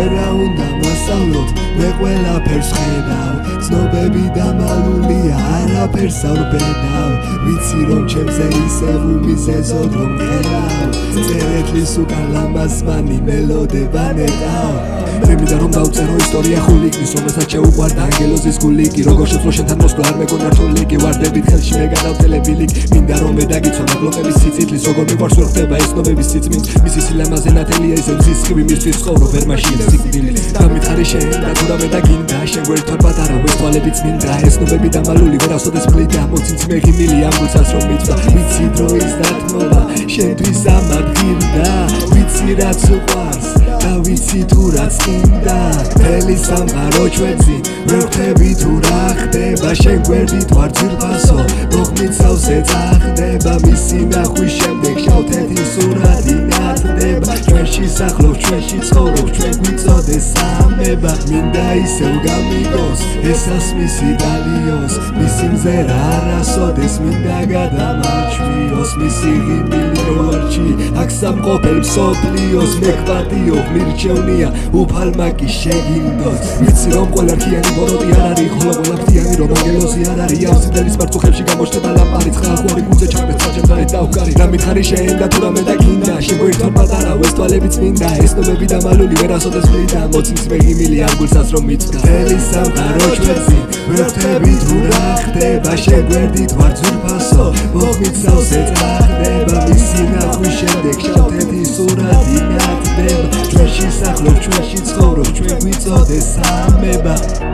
ვერა უნდა მასწავლოთ, მე ყველაფერს ხედავ, ცნობები დამალულია, არაფერს არ ვბედავ, ვიცი რომ ჩემზე ისევ უმიზეზოდ რომ ხედავ, წერეთლის უკან ლამაზმანი მელოდება ნეტავ. მე მინდა რომ დავწერო ისტორია ხულიკის, რომელსაც შეუყვარდა ანგელოზის გული კი როგორ შეძლო შენთან მოსვლა არ მეგონა რთული კი ვარდებით ხელში მე გადავთელებელი მინდა რომ მე დაგიცვა მაგლოკების სიცითლის როგორ მიყვარს ვერ ხდება ეს ცნობების სიწმინდ მისი სილამაზე ნათელია ისევ ზისხივი მისთვის ცხოვრობ ვერ მაშინ სიკვდილი დამითხარი შენ და თუ რამე დაგინდა შენ გვერდთვარ პატარა ეს თვალები წმინდა ეს ცნობები დამალული ვერასოდეს ფლიდა მოცინც მე ღიმილი ამ გულსაც რომ მიწვა ვიცი დროის დათმობა შენთვის ამადგირდა ვიცი რაც უყვარს და ვიცი თუ რაც წინდა მთელი სამყარო ჩვენში ვერ ვხვდები თუ რა ხდება შენ გვერდით ვარ ძირფასო მოხმით სავსე წახდება მისი ნახვის შემდეგ შავთეთრი სურათი ნათდება ჩვენში სახლობ ჩვენში ცხოვრობ ჩვენ გვიწოდეს სამება მინდა ისევ გამიგოს ესას მისი დალიოს მისი მზერა არასოდეს მინდა გადამარჩვიოს მისი ღიმილი როარჩი აქ სამყოფელ მსოფლიოს მე გვპატიო მირჩევნია უფალმა კი შეგინდოს ვიცი რომ ყველა რქიანი ბოროტი არ არის ხოლო ყველა ფრთიანი რომ ანგელოზი არ არის ამ სიძელის მარწუხებში გამოჩნდება ლამპარი ცხალხური გულზე ჩამეს საჯემდარი დავკარი რა მითხარი შენ და თუ რამე დაგინდა შეგვერდთვალ პატარა ეს თვალები წმინდა ეს ნომები დამალული ვერასოდეს ფლიდა მოცინც მე ღიმილი ამ გულსაც რომ მიწვდა მთელი სამყარო ჩვენში ვერ ვხვდები თუ რა ხდება შენ გვერდით ვარ ძვირფასო მოხმით სავსე წახდება მისი ნახვის შემდეგ შავთეთრი სურათი ნათდება ჩვენში სახლობ ჩვენში ცხოვრობ ჩვენ გვიწოდეს სამება